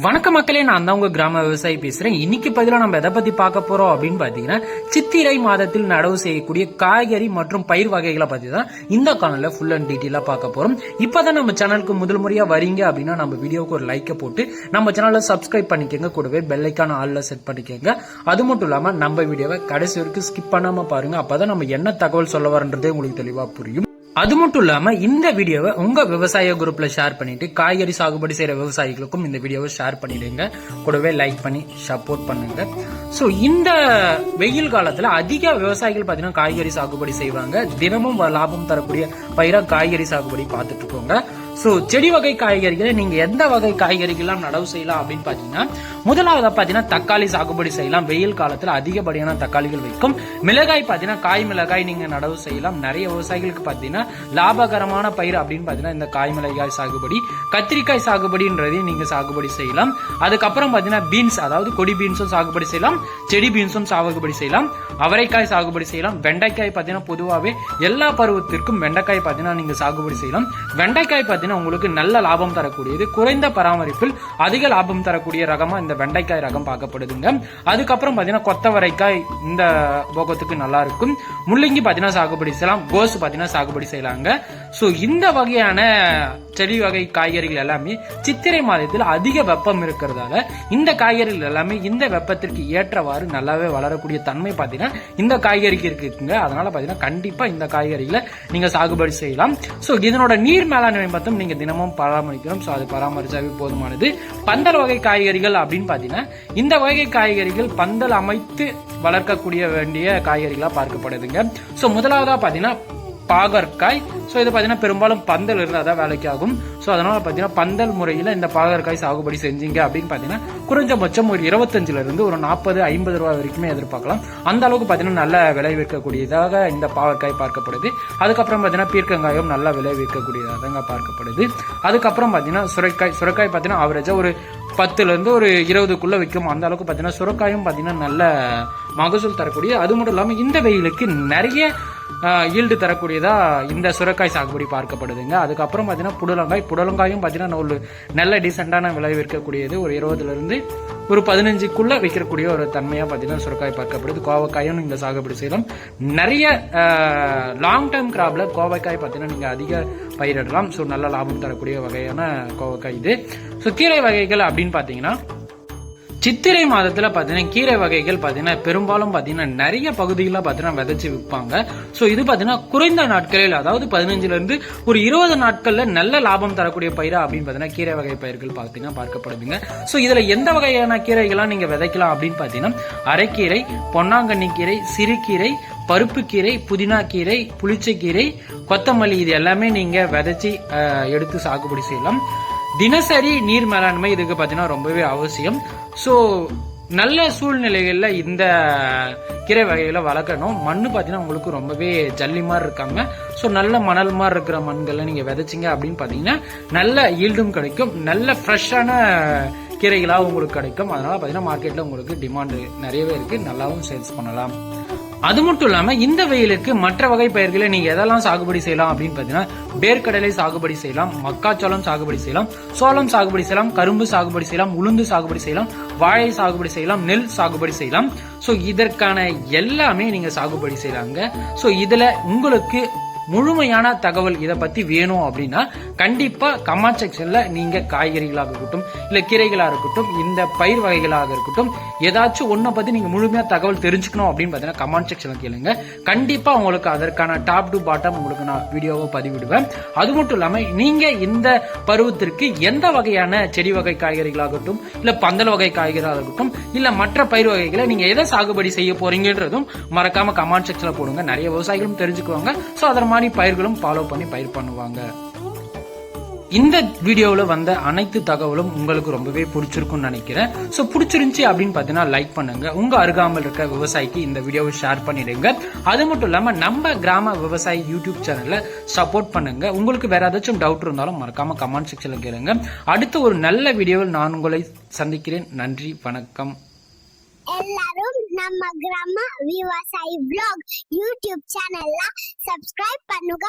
வணக்க மக்களே, நான் தான் உங்க கிராம விவசாயி பேசுறேன். இன்னைக்கு பதிலா நம்ம எதை பத்தி பார்க்க போறோம் அப்படின்னு பாத்தீங்கன்னா, சித்திரை மாதத்தில் நடவு செய்யக்கூடிய காய்கறி மற்றும் பயிர் வகைகளை பத்தி தான் இந்த காணொலியில ஃபுல் அண்ட் டீட்டெயிலா பார்க்க போறோம். இப்பதான் நம்ம சேனலுக்கு முதல் முறையா வரீங்க அப்படின்னா நம்ம வீடியோக்கு ஒரு லைக்கை போட்டு நம்ம சேனலை சப்ஸ்கிரைப் பண்ணிக்கோங்க. கூடவே பெல் ஐக்கான ஆல்ல செட் பண்ணிக்கோங்க. அது மட்டும் இல்லாம நம்ம வீடியோவை கடைசி வரைக்கும் ஸ்கிப் பண்ணாம பாருங்க. அப்பதான் நம்ம என்ன தகவல் சொல்ல வரன்றதே உங்களுக்கு தெளிவா புரியும். அது மட்டும் இல்லாம இந்த வீடியோவை உங்க விவசாய குரூப்ல ஷேர் பண்ணிட்டு காய்கறி சாகுபடி செய்யற விவசாயிகளுக்கும் இந்த வீடியோவை ஷேர் பண்ணிடுங்க. கூடவே லைக் பண்ணி சப்போர்ட் பண்ணுங்க. சோ இந்த வெயில் காலத்துல அதிக விவசாயிகள் பாத்தீங்கன்னா காய்கறி சாகுபடி செய்வாங்க. தினமும் லாபம் தரக்கூடிய பயிரா காய்கறி சாகுபடி பார்த்துட்டு இருக்கோங்க. சோ செடி வகை காய்கறிகளை நீங்க எந்த வகை காய்கறிகள் நடவு செய்யலாம் அப்படின்னு பாத்தீங்கன்னா, முதலாவதா பாத்தீங்கன்னா தக்காளி சாகுபடி செய்யலாம். வெயில் காலத்துல அதிகப்படியான தக்காளிகள் வைக்கும். மிளகாய் பாத்தீங்கன்னா காய் மிளகாய் நீங்க நடவு செய்யலாம். நிறைய விவசாயிகளுக்கு பாத்தீங்கன்னா லாபகரமான பயிர் அப்படின்னு பாத்தீங்கன்னா இந்த காய் மிளகாய் சாகுபடி. கத்திரிக்காய் சாகுபடின்றதையும் நீங்க சாகுபடி செய்யலாம். அதுக்கப்புறம் பாத்தீங்கன்னா பீன்ஸ், அதாவது கொடி பீன்ஸும் சாகுபடி செய்யலாம், செடி பீன்ஸும் சாகுபடி செய்யலாம். அவரைக்காய் சாகுபடி செய்யலாம். வெண்டைக்காய் பாத்தீங்கன்னா பொதுவாகவே எல்லா பருவத்திற்கும் வெண்டைக்காய் பாத்தீங்கன்னா நீங்க சாகுபடி செய்யலாம். வெண்டைக்காய் பாத்தீங்கன்னா உங்களுக்கு நல்ல லாபம் தரக்கூடியது, குறைந்த பராமரிப்பில் அதிக லாபம் தரக்கூடிய ரகமா இந்த வெண்டைக்காய் ரகம் பார்க்கப்படுதுங்க. அதுக்கப்புறம் பாத்தீங்கன்னா கொத்தவரைக்காய் இந்த போகத்துக்கு நல்லா இருக்கும். முள்ளங்கி பாத்தீங்கன்னா சாகுபடி செய்யலாம். கோஸ் பாத்தீங்கன்னா சாகுபடி செய்யலாங்க. சோ இந்த வகையான செடி வகை காய்கறிகள் எல்லாமே சித்திரை மாதத்தில் அதிக வெப்பம் இருக்கிறதால இந்த காய்கறிகள் எல்லாமே இந்த வெப்பத்திற்கு ஏற்றவாறு நல்லாவே வளரக்கூடிய தன்மை பாத்தீங்கன்னா இந்த காய்கறிக்கு இருக்குங்க. அதனால பாத்தீங்கன்னா கண்டிப்பா இந்த காய்கறிகளை நீங்க சாகுபடி செய்யலாம். சோ இதனோட நீர் மேலாண்மை மட்டும் நீங்க தினமும் பராமரிக்கணும். சோ அது பராமரிச்சாவே போதுமானது. பந்தல் வகை காய்கறிகள் அப்படின்னு பாத்தீங்கன்னா இந்த வகை காய்கறிகள் பந்தல் அமைத்து வளர்க்கக்கூடிய வேண்டிய காய்கறிகளா பார்க்கப்படுதுங்க. சோ முதலாவதா பாத்தீங்கன்னா பாகற்காய். சோ இது பாத்தீங்கன்னா பெரும்பாலும் பந்தல் இருந்தாதான் வேலைக்கு ஆகும். சோ அதனால பாத்தீங்கன்னா பந்தல் முறையில இந்த பாகற்காய் சாகுபடி செஞ்சீங்க அப்படின்னு பாத்தீங்கன்னா குறைஞ்சபட்சம் ஒரு 25 இருந்து ஒரு 40-50 ரூபாய் வரைக்குமே எதிர்பார்க்கலாம். அந்த அளவுக்கு பாத்தீங்கன்னா நல்ல விளைவிக்கக்கூடியதாக இந்த பாகற்காய் பார்க்கப்படுது. அதுக்கப்புறம் பாத்தீங்கன்னா பீர்க்கங்காயம் நல்லா விளைவிக்கக்கூடியதாக பார்க்கப்படுது. அதுக்கப்புறம் பாத்தீங்கன்னா சுரைக்காய் பாத்தீங்கன்னா ஆவரேஜா ஒரு 10 இருந்து ஒரு 20க்குள்ள விற்கும். அந்த அளவுக்கு பாத்தீங்கன்னா சுரைக்காயும் பாத்தீங்கன்னா நல்ல மகசூல் தரக்கூடிய, அது மட்டும் இல்லாம இந்த வெயிலுக்கு நிறைய ஈல்டு தரக்கூடியதா இந்த சுரைக்காய் சாகுபடி பார்க்கப்படுதுங்க. அதுக்கப்புறம் பாத்தீங்கன்னா புடலங்காயும் பாத்தீங்கன்னா ஒரு நல்ல டீசென்டான விலை விற்கக்கூடியது. ஒரு 20 இருந்து ஒரு 15க்குள்ள விற்கக்கூடிய ஒரு தன்மையா பாத்தீங்கன்னா சுரைக்காய் பார்க்கப்படுது. கோவக்காயும் நீங்க சாகுபடி செய்யலாம். நிறைய லாங் டேர்ம் கிராப்ல கோவக்காய் பாத்தீங்கன்னா நீங்க அதிக பயிரிடலாம். சோ நல்ல லாபம் தரக்கூடிய வகையான கோவக்காய் இது. சோ கீரை வகைகள் அப்படின்னு பாத்தீங்கன்னா சித்திரை மாதத்துல பாத்தீங்கன்னா கீரை வகைகள் பாத்தீங்கன்னா பெரும்பாலும் பாத்தீங்கன்னா நிறைய பகுதிகளில் பாத்தீங்கன்னா விதைச்சு விற்பாங்க. சோ இது பாத்தீங்கன்னா குறைந்த நாட்களில், அதாவது 15 இருந்து ஒரு 20 நாட்கள்ல நல்ல லாபம் தரக்கூடிய பயிரா அப்படின்னு பாத்தீங்கன்னா கீரை வகை பயிர்கள் பாத்தீங்கன்னா பார்க்கப்படுதுங்க. சோ இதுல எந்த வகையான கீரைகள்லாம் நீங்க விதைக்கலாம் அப்படின்னு பாத்தீங்கன்னா அரைக்கீரை, பொன்னாங்கண்ணி கீரை, சிறுகீரை, பருப்பு கீரை, புதினா கீரை, புளிச்சக்கீரை, கொத்தமல்லி, இது எல்லாமே நீங்க விதைச்சு எடுத்து சாகுபடி செய்யலாம். தினசரி நீர் மேலாண்மை இதுக்கு பாத்தீங்கன்னா ரொம்பவே அவசியம். சோ நல்ல சூழ்நிலைகள்ல இந்த கீரை வகைகளை வளர்க்கணும். மண்ணு பாத்தீங்கன்னா உங்களுக்கு ரொம்பவே ஜல்லி மாதிரி இருக்காம சோ நல்ல மணல் மாதிரி இருக்கிற மண்கள்ல நீங்க விதைச்சிங்க அப்படின்னு பாத்தீங்கன்னா நல்ல ஈல்டும் கிடைக்கும். நல்ல ஃப்ரெஷ்ஷான கீரைகளா உங்களுக்கு கிடைக்கும். அதனால பாத்தீங்கன்னா மார்க்கெட்ல உங்களுக்கு டிமாண்ட் நிறையவே இருக்கு. நல்லாவும் சேல்ஸ் பண்ணலாம். அது மட்டும் இல்லாம இந்த வெயிலுக்கு மற்ற வகை பயிர்களை நீங்க எதெல்லாம் சாகுபடி செய்யலாம் அப்படின்னு பாத்தீங்கன்னா வேர்க்கடலை சாகுபடி செய்யலாம், மக்காச்சோளம் சாகுபடி செய்யலாம், சோளம் சாகுபடி செய்யலாம், கரும்பு சாகுபடி செய்யலாம், உளுந்து சாகுபடி செய்யலாம், வாழை சாகுபடி செய்யலாம், நெல் சாகுபடி செய்யலாம். சோ இதற்கான எல்லாமே நீங்க சாகுபடி செய்யலாங்க. சோ இதுல உங்களுக்கு முழுமையான தகவல் இதை பத்தி வேணும் அப்படின்னா கண்டிப்பா கமெண்ட் செக்ஷன்ல நீங்க காய்கறிகளாக இருக்கட்டும் இல்ல கீரைகளாக இருக்கட்டும் இந்த பயிர் வகைகளாக இருக்கட்டும் ஏதாச்சும் ஒன்ன பத்தி நீங்க முழுமையா தகவல் தெரிஞ்சுக்கணும் அப்படின்னு பாத்தீங்கன்னா கமெண்ட் செக்ஷன்ல கேளுங்க. கண்டிப்பா உங்களுக்கு அதற்கான டாப் டு பாட்டம் உங்களுக்கு நான் வீடியோவை பதிவிடுவேன். அது மட்டும் இல்லாம நீங்க இந்த பருவத்திற்கு எந்த வகையான செடி வகை காய்கறிகளாகட்டும் இல்ல பந்தல் வகை காய்கறிகளாக இருக்கட்டும் இல்ல மற்ற பயிர் வகைகளை நீங்க எதை சாகுபடி செய்ய போறீங்கன்றதும் மறக்காம கமெண்ட் செக்ஷன்ல போடுங்க. நிறைய விவசாயிகளும் தெரிஞ்சுக்குவாங்க. சோ அதர் பயிர்களும் ஃபாலோ பண்ணி பயிர் பண்ணுவாங்க. இந்த வீடியோவில் வந்த அனைத்து தகவலும் உங்களுக்கு ரொம்பவே பிடிச்சிருக்கும்னு நினைக்கிறேன். சோ பிடிச்சிருந்துச்சு அப்படின்னு பாத்தீங்கன்னா லைக் பண்ணுங்க. உங்க அருகாமல் இருக்க விவசாயிக்கு இந்த வீடியோவை ஷேர் பண்ணிடுங்க. அது மட்டும் இல்லாம நம்ம கிராம விவசாயி யூடியூப் சேனல்ல சப்போர்ட் பண்ணுங்க. உங்களுக்கு வேற ஏதாச்சும் டவுட் இருந்தாலும் மறக்காம கமெண்ட் செக்ஷன்ல கேளுங்க. அடுத்த ஒரு நல்ல வீடியோவில் நான் உங்களை சந்திக்கிறேன். நன்றி, வணக்கம். எல்லாரும் நம்ம கிராம விவசாயி vlog யூடியூப் சேனல்ல சப்ஸ்கிரைப் பண்ணுங்க.